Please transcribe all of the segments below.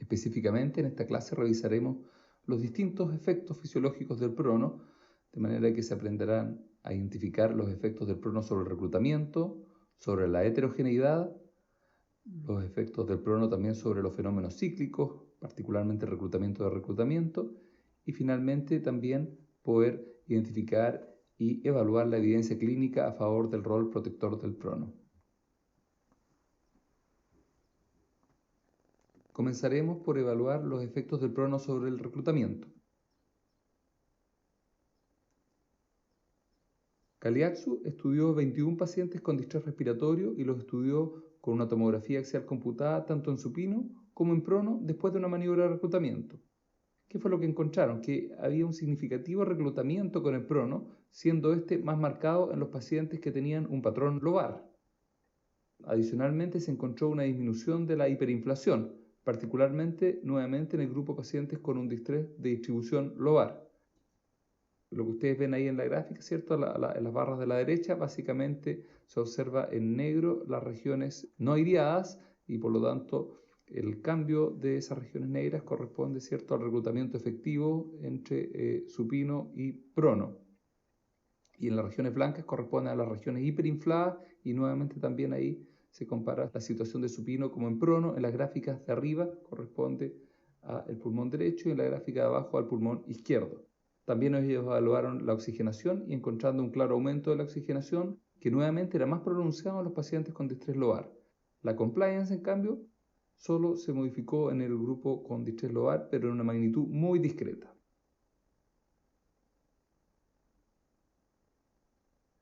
Específicamente, en esta clase revisaremos los distintos efectos fisiológicos del prono, de manera que se aprenderán a identificar los efectos del prono sobre el reclutamiento, sobre la heterogeneidad, los efectos del prono también sobre los fenómenos cíclicos, particularmente el reclutamiento, y finalmente también poder identificar y evaluar la evidencia clínica a favor del rol protector del prono. Comenzaremos por evaluar los efectos del prono sobre el reclutamiento. Kaliatsu estudió 21 pacientes con distrés respiratorio y los estudió con una tomografía axial computada tanto en supino como en prono después de una maniobra de reclutamiento. ¿Qué fue lo que encontraron? Que había un significativo reclutamiento con el prono, siendo este más marcado en los pacientes que tenían un patrón lobar. Adicionalmente se encontró una disminución de la hiperinflación, particularmente nuevamente en el grupo de pacientes con un distrés de distribución lobar. Lo que ustedes ven ahí en la gráfica, ¿cierto? En las barras de la derecha, básicamente se observa en negro las regiones no iriadas y por lo tanto el cambio de esas regiones negras corresponde, ¿cierto?, al reclutamiento efectivo entre supino y prono. Y en las regiones blancas corresponden a las regiones hiperinfladas y nuevamente también ahí se compara la situación de supino como en prono. En las gráficas de arriba corresponde al pulmón derecho y en la gráfica de abajo al pulmón izquierdo. También ellos evaluaron la oxigenación y encontrando un claro aumento de la oxigenación que nuevamente era más pronunciado en los pacientes con distrés lobar. La compliance, en cambio, solo se modificó en el grupo con distrés lobar, pero en una magnitud muy discreta.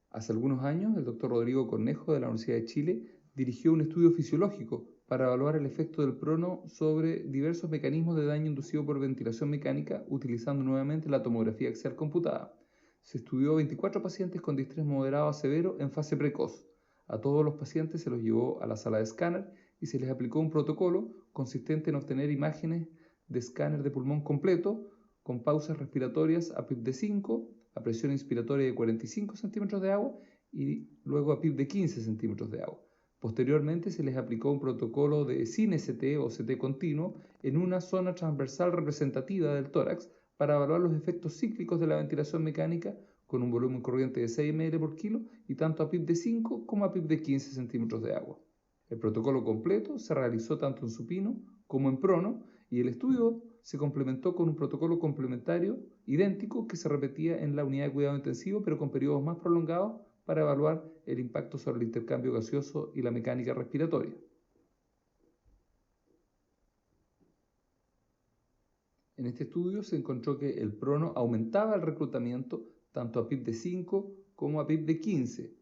Hace algunos años, el doctor Rodrigo Cornejo de la Universidad de Chile dirigió un estudio fisiológico para evaluar el efecto del prono sobre diversos mecanismos de daño inducido por ventilación mecánica utilizando nuevamente la tomografía axial computada. Se estudió 24 pacientes con distrés moderado a severo en fase precoz. A todos los pacientes se los llevó a la sala de escáner y se les aplicó un protocolo consistente en obtener imágenes de escáner de pulmón completo con pausas respiratorias a PIB de 5, a presión inspiratoria de 45 centímetros de agua y luego a PIB de 15 centímetros de agua. Posteriormente se les aplicó un protocolo de SIN-ST o CT continuo en una zona transversal representativa del tórax para evaluar los efectos cíclicos de la ventilación mecánica con un volumen corriente de 6 ml por kilo y tanto a PIB de 5 como a PIB de 15 centímetros de agua. El protocolo completo se realizó tanto en supino como en prono y el estudio se complementó con un protocolo complementario idéntico que se repetía en la unidad de cuidado intensivo pero con periodos más prolongados para evaluar el impacto sobre el intercambio gaseoso y la mecánica respiratoria. En este estudio se encontró que el prono aumentaba el reclutamiento tanto a PIB de 5 como a PIB de 15.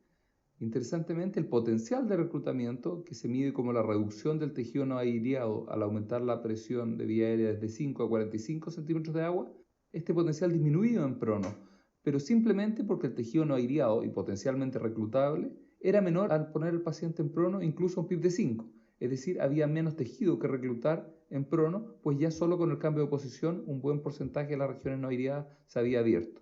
Interesantemente, el potencial de reclutamiento, que se mide como la reducción del tejido no aireado al aumentar la presión de vía aérea desde 5 a 45 centímetros de agua, este potencial disminuido en prono, pero simplemente porque el tejido no aireado y potencialmente reclutable era menor al poner al paciente en prono incluso un PIB de 5, es decir, había menos tejido que reclutar en prono, pues ya solo con el cambio de posición un buen porcentaje de las regiones no aireadas se había abierto.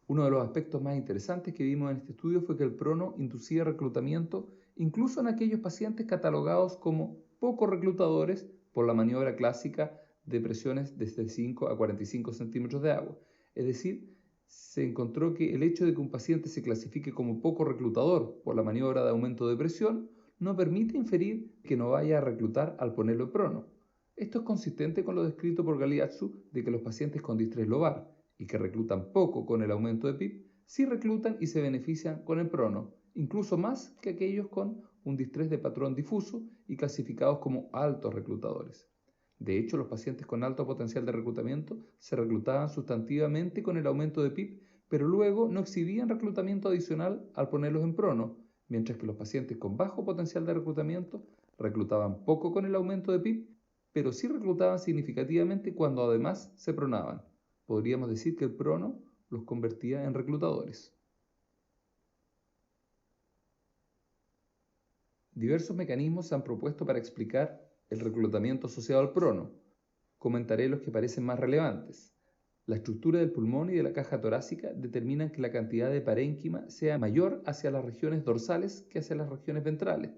Uno de los aspectos más interesantes que vimos en este estudio fue que el prono inducía reclutamiento incluso en aquellos pacientes catalogados como poco reclutadores por la maniobra clásica de presiones desde 5 a 45 centímetros de agua. Es decir, se encontró que el hecho de que un paciente se clasifique como poco reclutador por la maniobra de aumento de presión no permite inferir que no vaya a reclutar al ponerlo en prono. Esto es consistente con lo descrito por Kaliatsu de que los pacientes con distrés lobar y que reclutan poco con el aumento de PIB, sí reclutan y se benefician con el prono, incluso más que aquellos con un distrés de patrón difuso y clasificados como altos reclutadores. De hecho, los pacientes con alto potencial de reclutamiento se reclutaban sustantivamente con el aumento de PIB, pero luego no exhibían reclutamiento adicional al ponerlos en prono, mientras que los pacientes con bajo potencial de reclutamiento reclutaban poco con el aumento de PIB, pero sí reclutaban significativamente cuando además se pronaban. Podríamos decir que el prono los convertía en reclutadores. Diversos mecanismos se han propuesto para explicar el reclutamiento asociado al prono. Comentaré los que parecen más relevantes. La estructura del pulmón y de la caja torácica determinan que la cantidad de parénquima sea mayor hacia las regiones dorsales que hacia las regiones ventrales.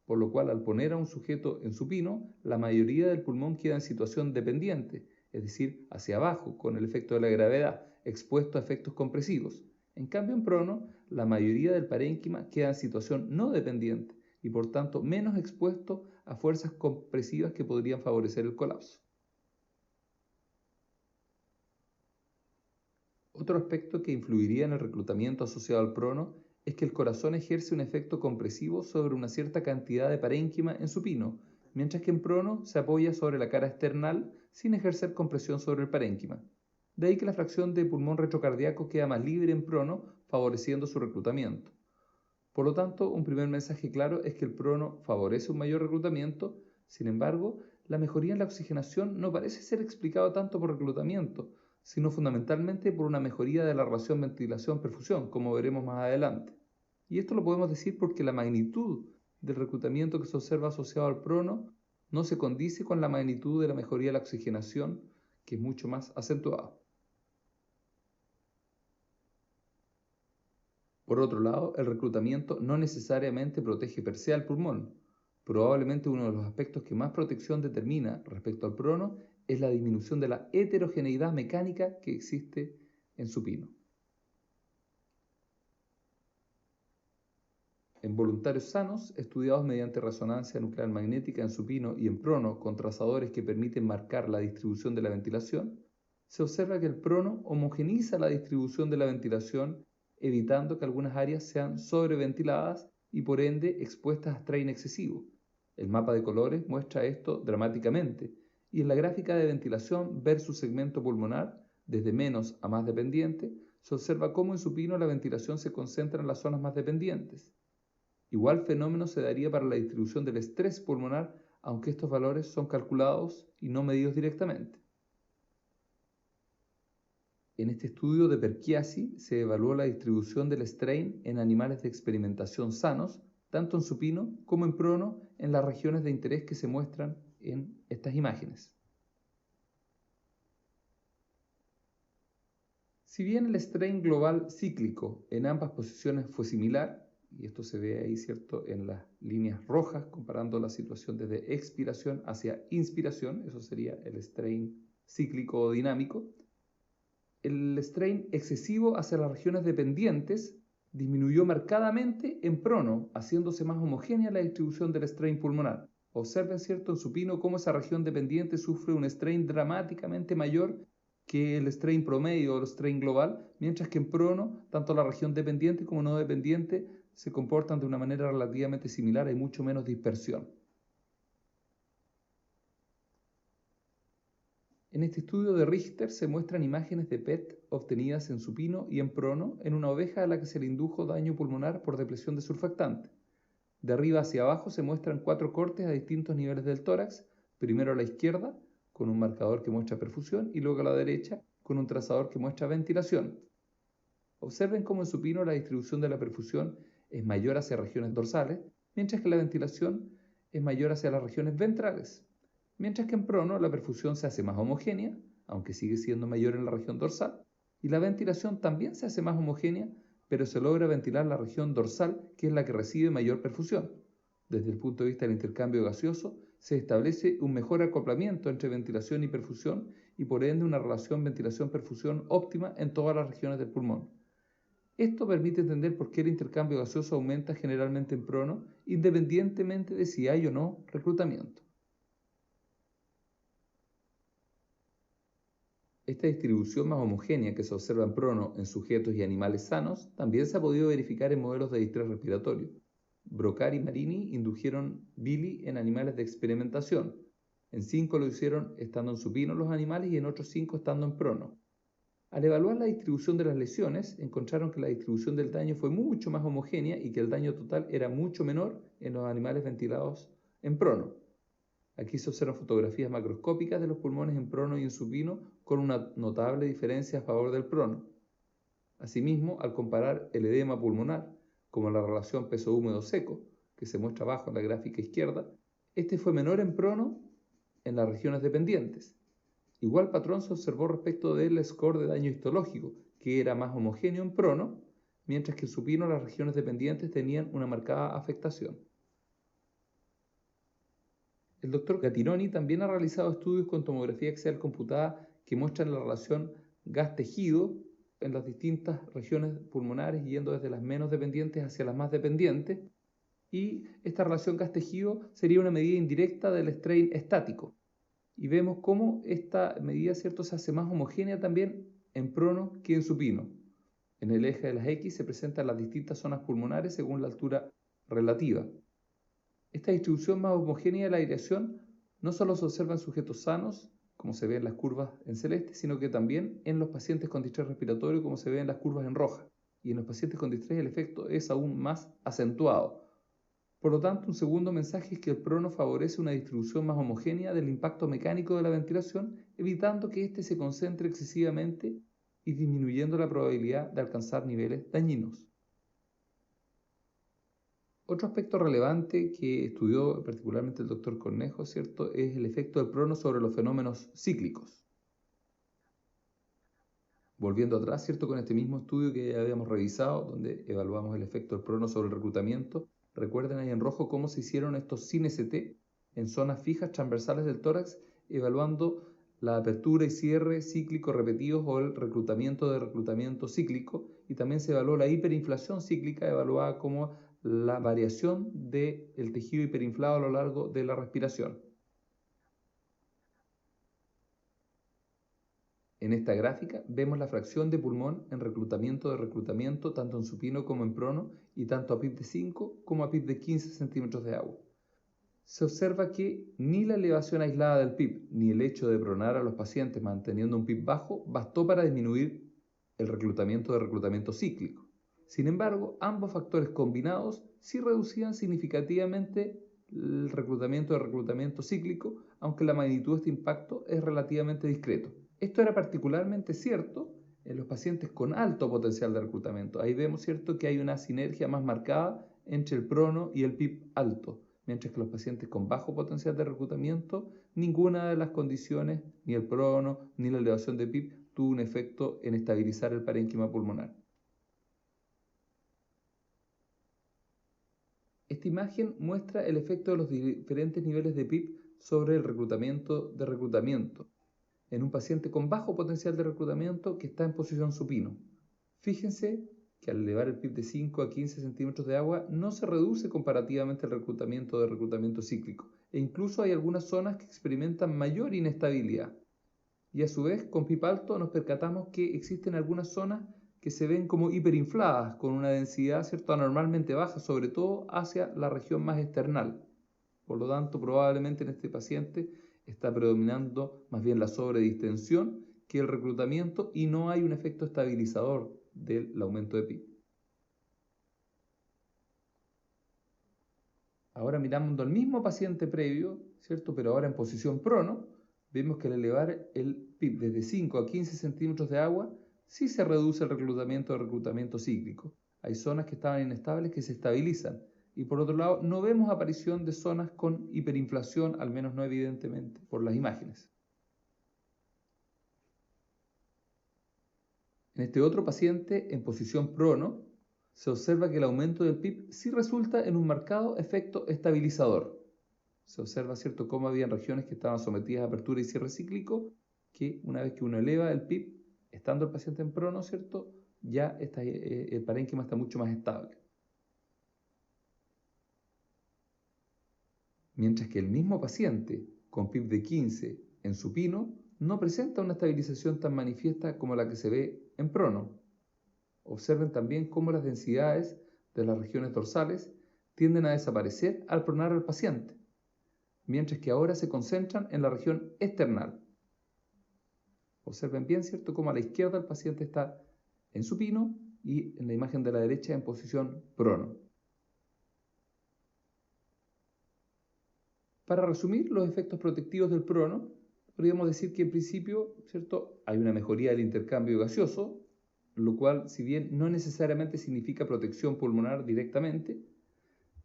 por lo cual al poner a un sujeto en supino, la mayoría del pulmón queda en situación dependiente, es decir, hacia abajo, con el efecto de la gravedad, expuesto a efectos compresivos. En cambio, en prono, la mayoría del parénquima queda en situación no dependiente y por tanto menos expuesto a fuerzas compresivas que podrían favorecer el colapso. Otro aspecto que influiría en el reclutamiento asociado al prono es que el corazón ejerce un efecto compresivo sobre una cierta cantidad de parénquima en supino, mientras que en prono se apoya sobre la cara external sin ejercer compresión sobre el parénquima. De ahí que la fracción de pulmón retrocardíaco queda más libre en prono, favoreciendo su reclutamiento. Por lo tanto, un primer mensaje claro es que el prono favorece un mayor reclutamiento. Sin embargo, la mejoría en la oxigenación no parece ser explicado tanto por reclutamiento, sino fundamentalmente por una mejoría de la relación ventilación-perfusión, como veremos más adelante. Y esto lo podemos decir porque la magnitud del reclutamiento que se observa asociado al prono no se condice con la magnitud de la mejoría de la oxigenación, que es mucho más acentuada. Por otro lado, el reclutamiento no necesariamente protege per se al pulmón. Probablemente uno de los aspectos que más protección determina respecto al prono es la disminución de la heterogeneidad mecánica que existe en supino. En voluntarios sanos, estudiados mediante resonancia nuclear magnética en supino y en prono con trazadores que permiten marcar la distribución de la ventilación, se observa que el prono homogeneiza la distribución de la ventilación, evitando que algunas áreas sean sobreventiladas y por ende expuestas a strain excesivo. El mapa de colores muestra esto dramáticamente, y en la gráfica de ventilación versus segmento pulmonar, desde menos a más dependiente, se observa cómo en supino la ventilación se concentra en las zonas más dependientes. Igual fenómeno se daría para la distribución del estrés pulmonar, aunque estos valores son calculados y no medidos directamente. En este estudio de Perchiasi se evaluó la distribución del strain en animales de experimentación sanos, tanto en supino como en prono, en las regiones de interés que se muestran en estas imágenes. Si bien el strain global cíclico en ambas posiciones fue similar, y esto se ve ahí, ¿cierto?, en las líneas rojas, comparando la situación desde expiración hacia inspiración, eso sería el strain cíclico o dinámico, el strain excesivo hacia las regiones dependientes disminuyó marcadamente en prono, haciéndose más homogénea la distribución del strain pulmonar. Observen, ¿cierto?, en supino cómo esa región dependiente sufre un strain dramáticamente mayor que el strain promedio o el strain global, mientras que en prono, tanto la región dependiente como no dependiente se comportan de una manera relativamente similar, hay mucho menos dispersión. En este estudio de Richter se muestran imágenes de PET obtenidas en supino y en prono en una oveja a la que se le indujo daño pulmonar por depresión de surfactante. De arriba hacia abajo se muestran 4 cortes a distintos niveles del tórax, primero a la izquierda, con un marcador que muestra perfusión, y luego a la derecha, con un trazador que muestra ventilación. Observen cómo en supino la distribución de la perfusión es mayor hacia regiones dorsales, mientras que la ventilación es mayor hacia las regiones ventrales. Mientras que en prono la perfusión se hace más homogénea, aunque sigue siendo mayor en la región dorsal, y la ventilación también se hace más homogénea, pero se logra ventilar la región dorsal, que es la que recibe mayor perfusión. Desde el punto de vista del intercambio gaseoso, se establece un mejor acoplamiento entre ventilación y perfusión y por ende una relación ventilación-perfusión óptima en todas las regiones del pulmón. Esto permite entender por qué el intercambio gaseoso aumenta generalmente en prono, independientemente de si hay o no reclutamiento. Esta distribución más homogénea que se observa en prono en sujetos y animales sanos también se ha podido verificar en modelos de distrés respiratorio. Brocar y Marini indujeron Billy en animales de experimentación. En 5 lo hicieron estando en supino los animales y en otros 5 estando en prono. Al evaluar la distribución de las lesiones, encontraron que la distribución del daño fue mucho más homogénea y que el daño total era mucho menor en los animales ventilados en prono. Aquí se observan fotografías macroscópicas de los pulmones en prono y en supino con una notable diferencia a favor del prono. Asimismo, al comparar el edema pulmonar, como la relación peso húmedo-seco, que se muestra abajo en la gráfica izquierda, este fue menor en prono en las regiones dependientes. Igual patrón se observó respecto del score de daño histológico, que era más homogéneo en prono, mientras que en supino las regiones dependientes tenían una marcada afectación. El doctor Gattinoni también ha realizado estudios con tomografía axial computada que muestran la relación gas-tejido en las distintas regiones pulmonares, yendo desde las menos dependientes hacia las más dependientes, y esta relación gas-tejido sería una medida indirecta del strain estático. Y vemos cómo esta medida, ¿cierto?, se hace más homogénea también en prono que en supino. En el eje de las X se presentan las distintas zonas pulmonares según la altura relativa. Esta distribución más homogénea de la aireación no solo se observa en sujetos sanos, como se ve en las curvas en celeste, sino que también en los pacientes con distrés respiratorio, como se ve en las curvas en roja. Y en los pacientes con distrés el efecto es aún más acentuado. Por lo tanto, un segundo mensaje es que el prono favorece una distribución más homogénea del impacto mecánico de la ventilación, evitando que éste se concentre excesivamente y disminuyendo la probabilidad de alcanzar niveles dañinos. Otro aspecto relevante que estudió particularmente el doctor Cornejo, ¿cierto?, es el efecto del prono sobre los fenómenos cíclicos. Volviendo atrás, ¿cierto?, con este mismo estudio que ya habíamos revisado, donde evaluamos el efecto del prono sobre el reclutamiento, recuerden ahí en rojo cómo se hicieron estos sin-ST en zonas fijas transversales del tórax, evaluando la apertura y cierre cíclico repetidos o el reclutamiento de reclutamiento cíclico, y también se evaluó la hiperinflación cíclica, evaluada como la variación del tejido hiperinflado a lo largo de la respiración. En esta gráfica vemos la fracción de pulmón en reclutamiento de reclutamiento tanto en supino como en prono y tanto a PIB de 5 como a PIB de 15 centímetros de agua. Se observa que ni la elevación aislada del PIB ni el hecho de pronar a los pacientes manteniendo un PIB bajo bastó para disminuir el reclutamiento de reclutamiento cíclico. Sin embargo, ambos factores combinados sí reducían significativamente el reclutamiento de reclutamiento cíclico, aunque la magnitud de este impacto es relativamente discreto. Esto era particularmente cierto en los pacientes con alto potencial de reclutamiento. Ahí vemos, ¿cierto?, que hay una sinergia más marcada entre el prono y el PIB alto, mientras que los pacientes con bajo potencial de reclutamiento, ninguna de las condiciones, ni el prono ni la elevación de PIB, tuvo un efecto en estabilizar el parénquima pulmonar. Esta imagen muestra el efecto de los diferentes niveles de PIB sobre el reclutamiento de reclutamiento en un paciente con bajo potencial de reclutamiento que está en posición supino. Fíjense que al elevar el PIB de 5 a 15 centímetros de agua no se reduce comparativamente el reclutamiento de reclutamiento cíclico, e incluso hay algunas zonas que experimentan mayor inestabilidad. Y a su vez, con PIB alto nos percatamos que existen algunas zonas que se ven como hiperinfladas, con una densidad, ¿cierto?, anormalmente baja, sobre todo hacia la región más external. Por lo tanto, probablemente en este paciente está predominando más bien la sobredistensión que el reclutamiento y no hay un efecto estabilizador del aumento de PIB. Ahora mirando al mismo paciente previo, ¿cierto?, pero ahora en posición prono, vemos que al elevar el PIB desde 5 a 15 centímetros de agua, sí se reduce el reclutamiento cíclico. Hay zonas que estaban inestables que se estabilizan. Y por otro lado, no vemos aparición de zonas con hiperinflación, al menos no evidentemente, por las imágenes. En este otro paciente, en posición prono, se observa que el aumento del PIB sí resulta en un marcado efecto estabilizador. Se observa, ¿cierto?, cómo había regiones que estaban sometidas a apertura y cierre cíclico, que una vez que uno eleva el PIB, estando el paciente en prono, ¿cierto?, ya el parénquima está mucho más estable. Mientras que el mismo paciente con PIB de 15 en supino no presenta una estabilización tan manifiesta como la que se ve en prono. Observen también cómo las densidades de las regiones dorsales tienden a desaparecer al pronar al paciente, mientras que ahora se concentran en la región external. Observen bien, ¿cierto?, cómo a la izquierda el paciente está en supino y en la imagen de la derecha en posición prono. Para resumir los efectos protectivos del prono, podríamos decir que en principio, ¿cierto?, hay una mejoría del intercambio gaseoso, lo cual, si bien no necesariamente significa protección pulmonar directamente,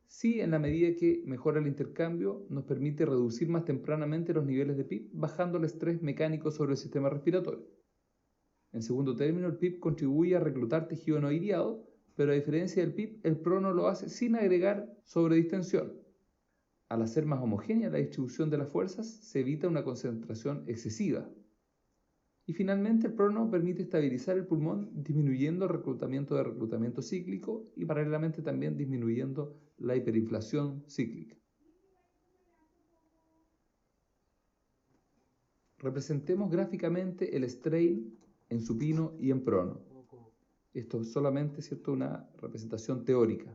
sí, en la medida que mejora el intercambio, nos permite reducir más tempranamente los niveles de PIB, bajando el estrés mecánico sobre el sistema respiratorio. En segundo término, el PIB contribuye a reclutar tejido no iriado, pero a diferencia del PIB, el prono lo hace sin agregar sobredistensión. Al hacer más homogénea la distribución de las fuerzas, se evita una concentración excesiva. Y finalmente, el prono permite estabilizar el pulmón disminuyendo el reclutamiento cíclico y paralelamente también disminuyendo la hiperinflación cíclica. Representemos gráficamente el strain en supino y en prono. Esto es solamente, ¿cierto?, una representación teórica.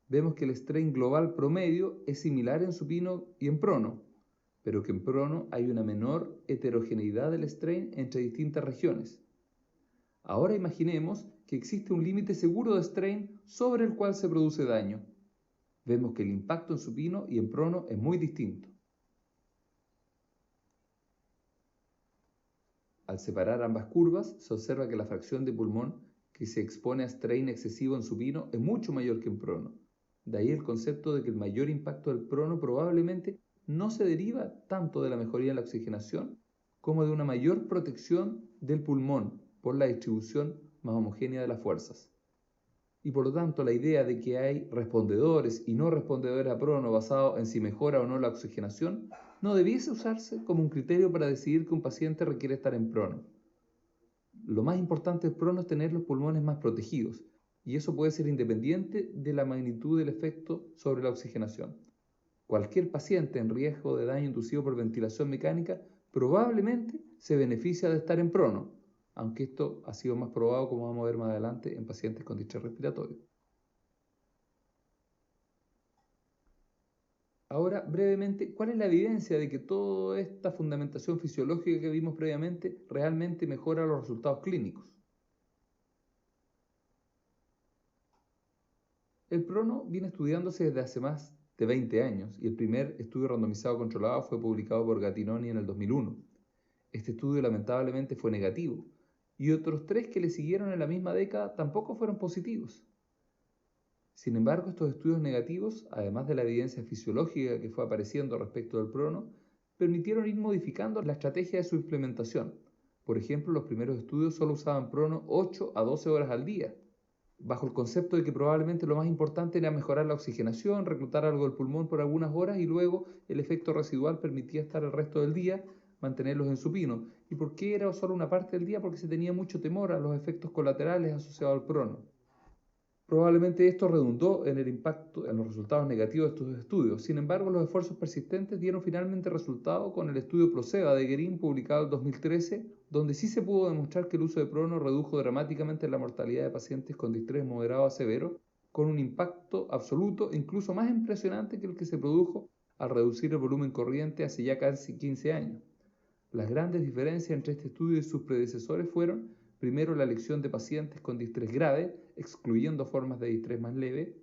Vemos que el strain global promedio es similar en supino y en prono, pero que en prono hay una menor heterogeneidad del strain entre distintas regiones. Ahora imaginemos que existe un límite seguro de strain sobre el cual se produce daño. Vemos que el impacto en supino y en prono es muy distinto. Al separar ambas curvas, se observa que la fracción de pulmón que se expone a strain excesivo en supino es mucho mayor que en prono. De ahí el concepto de que el mayor impacto del prono probablemente no se deriva tanto de la mejoría en la oxigenación como de una mayor protección del pulmón por la distribución más homogénea de las fuerzas. Y por lo tanto, la idea de que hay respondedores y no respondedores a prono basado en si mejora o no la oxigenación no debiese usarse como un criterio para decidir que un paciente requiere estar en prono. Lo más importante del prono es tener los pulmones más protegidos, y eso puede ser independiente de la magnitud del efecto sobre la oxigenación. Cualquier paciente en riesgo de daño inducido por ventilación mecánica probablemente se beneficia de estar en prono, aunque esto ha sido más probado, como vamos a ver más adelante, en pacientes con distrés respiratorio. Ahora, brevemente, ¿cuál es la evidencia de que toda esta fundamentación fisiológica que vimos previamente realmente mejora los resultados clínicos? El prono viene estudiándose desde hace más de 20 años y el primer estudio randomizado controlado fue publicado por Gattinoni en el 2001. Este estudio lamentablemente fue negativo y otros 3 que le siguieron en la misma década tampoco fueron positivos. Sin embargo, estos estudios negativos, además de la evidencia fisiológica que fue apareciendo respecto del prono, permitieron ir modificando la estrategia de su implementación. Por ejemplo, los primeros estudios solo usaban prono 8 a 12 horas al día, bajo el concepto de que probablemente lo más importante era mejorar la oxigenación, reclutar algo del pulmón por algunas horas y luego el efecto residual permitía estar el resto del día, mantenerlos en supino. ¿Y por qué era solo una parte del día? Porque se tenía mucho temor a los efectos colaterales asociados al prono. Probablemente esto redundó en el impacto en los resultados negativos de estos estudios. Sin embargo, los esfuerzos persistentes dieron finalmente resultado con el estudio Proceva de Guerin publicado en 2013, donde sí se pudo demostrar que el uso de prono redujo dramáticamente la mortalidad de pacientes con distrés moderado a severo, con un impacto absoluto incluso más impresionante que el que se produjo al reducir el volumen corriente hace ya casi 15 años. Las grandes diferencias entre este estudio y sus predecesores fueron: primero, la elección de pacientes con distrés grave, excluyendo formas de distrés más leve.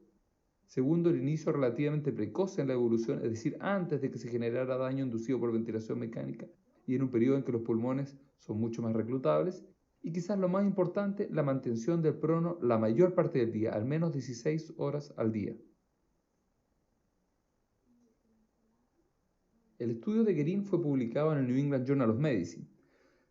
Segundo, el inicio relativamente precoz en la evolución, es decir, antes de que se generara daño inducido por ventilación mecánica y en un periodo en que los pulmones son mucho más reclutables. Y quizás lo más importante, la mantención del prono la mayor parte del día, al menos 16 horas al día. El estudio de Guerin fue publicado en el New England Journal of Medicine.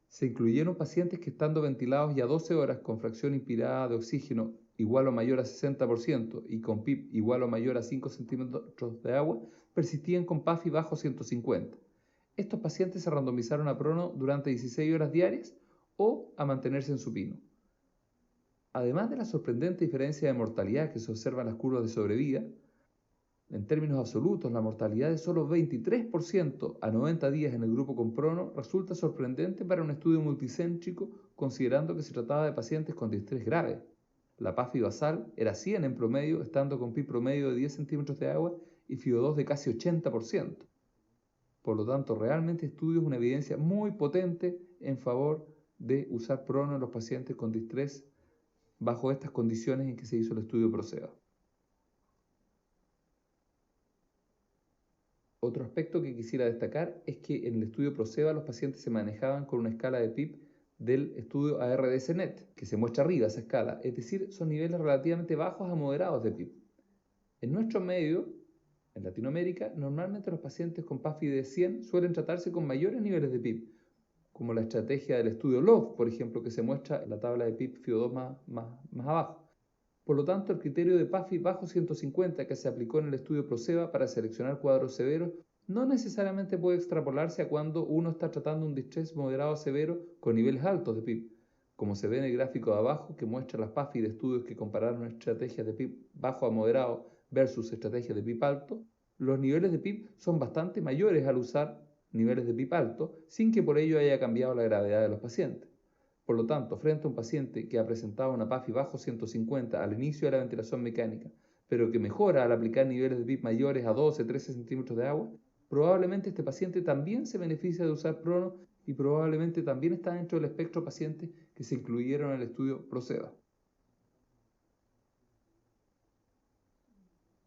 Se incluyeron pacientes que, estando ventilados ya 12 horas con fracción inspirada de oxígeno igual o mayor a 60% y con PIB igual o mayor a 5 centímetros de agua, persistían con PAFI bajo 150. Estos pacientes se randomizaron a prono durante 16 horas diarias o a mantenerse en supino. Además de la sorprendente diferencia de mortalidad que se observa en las curvas de sobrevida, en términos absolutos, la mortalidad de solo 23% a 90 días en el grupo con prono resulta sorprendente para un estudio multicéntrico, considerando que se trataba de pacientes con distrés grave. La PAFI basal era 100 en promedio, estando con PIB promedio de 10 centímetros de agua y FiO2 de casi 80%. Por lo tanto, realmente este estudio es una evidencia muy potente en favor de usar prono en los pacientes con distrés bajo estas condiciones en que se hizo el estudio Proceva. Otro aspecto que quisiera destacar es que en el estudio Proceva los pacientes se manejaban con una escala de PIB del estudio ARDS-NET, que se muestra arriba esa escala, es decir, son niveles relativamente bajos a moderados de PIB. En nuestro medio, en Latinoamérica, normalmente los pacientes con PAFI de 100 suelen tratarse con mayores niveles de PIB, como la estrategia del estudio LOVE, por ejemplo, que se muestra en la tabla de PIB FiO2 más abajo. Por lo tanto, el criterio de PAFI bajo 150 que se aplicó en el estudio PROCEBA para seleccionar cuadros severos no necesariamente puede extrapolarse a cuando uno está tratando un distrés moderado severo con niveles altos de PIB, como se ve en el gráfico de abajo que muestra las PAFI de estudios que compararon estrategias de PIB bajo a moderado versus estrategias de PIB alto. Los niveles de PIB son bastante mayores al usar niveles de PIB alto, sin que por ello haya cambiado la gravedad de los pacientes. Por lo tanto, frente a un paciente que ha presentado una PAFI bajo 150 al inicio de la ventilación mecánica, pero que mejora al aplicar niveles de PIB mayores a 12-13 centímetros de agua, probablemente este paciente también se beneficia de usar prono y probablemente también está dentro del espectro de pacientes que se incluyeron en el estudio PROCEBA.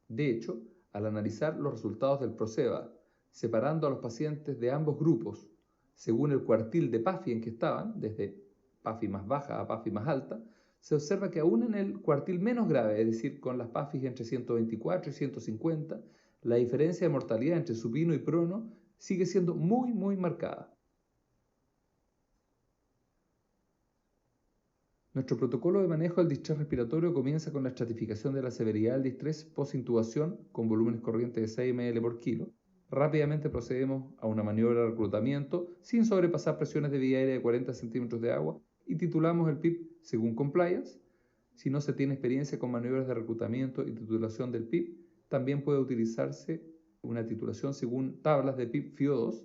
De hecho, al analizar los resultados del PROCEBA, separando a los pacientes de ambos grupos según el cuartil de PAFI en que estaban, desde PAFI más baja a PAFI más alta, se observa que aún en el cuartil menos grave, es decir, con las PAFIs entre 124 y 150, la diferencia de mortalidad entre supino y prono sigue siendo muy marcada. Nuestro protocolo de manejo del distrés respiratorio comienza con la estratificación de la severidad del distrés post-intubación con volúmenes corrientes de 6 ml por kilo. Rápidamente procedemos a una maniobra de reclutamiento sin sobrepasar presiones de vía aérea de 40 centímetros de agua y titulamos el PIB según compliance. Si no se tiene experiencia con maniobras de reclutamiento y titulación del PIB, también puede utilizarse una titulación según tablas de PIB FIO2.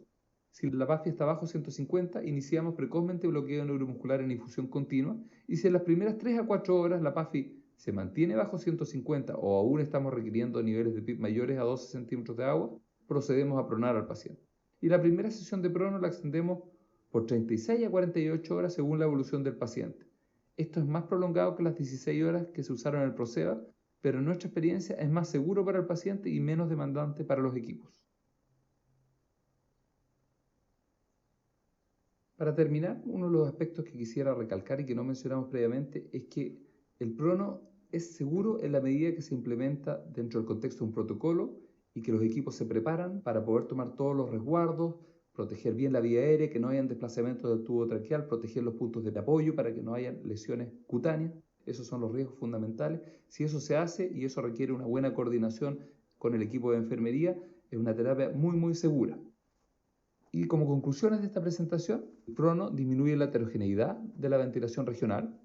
Si la PAFI está bajo 150, iniciamos precozmente bloqueo neuromuscular en infusión continua y si en las primeras 3 a 4 horas la PAFI se mantiene bajo 150 o aún estamos requiriendo niveles de PIB mayores a 12 centímetros de agua, procedemos a pronar al paciente. Y la primera sesión de prono la extendemos por 36 a 48 horas según la evolución del paciente. Esto es más prolongado que las 16 horas que se usaron en el PROCEBA, pero en nuestra experiencia es más seguro para el paciente y menos demandante para los equipos. Para terminar, uno de los aspectos que quisiera recalcar y que no mencionamos previamente es que el prono es seguro en la medida que se implementa dentro del contexto de un protocolo y que los equipos se preparan para poder tomar todos los resguardos, proteger bien la vía aérea, que no hayan desplazamientos del tubo traqueal, proteger los puntos de apoyo para que no hayan lesiones cutáneas. Esos son los riesgos fundamentales. Si eso se hace y eso requiere una buena coordinación con el equipo de enfermería, es una terapia muy segura. Y como conclusiones de esta presentación, el prono disminuye la heterogeneidad de la ventilación regional,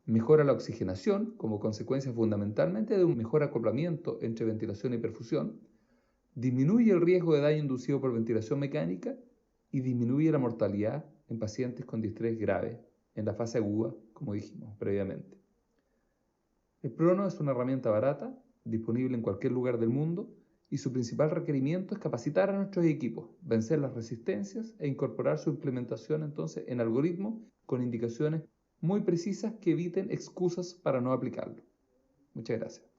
mejora la oxigenación como consecuencia fundamentalmente de un mejor acoplamiento entre ventilación y perfusión, disminuye el riesgo de daño inducido por ventilación mecánica y disminuye la mortalidad en pacientes con distrés grave en la fase aguda, como dijimos previamente. El prono es una herramienta barata, disponible en cualquier lugar del mundo, y su principal requerimiento es capacitar a nuestros equipos, vencer las resistencias e incorporar su implementación entonces en algoritmos con indicaciones muy precisas que eviten excusas para no aplicarlo. Muchas gracias.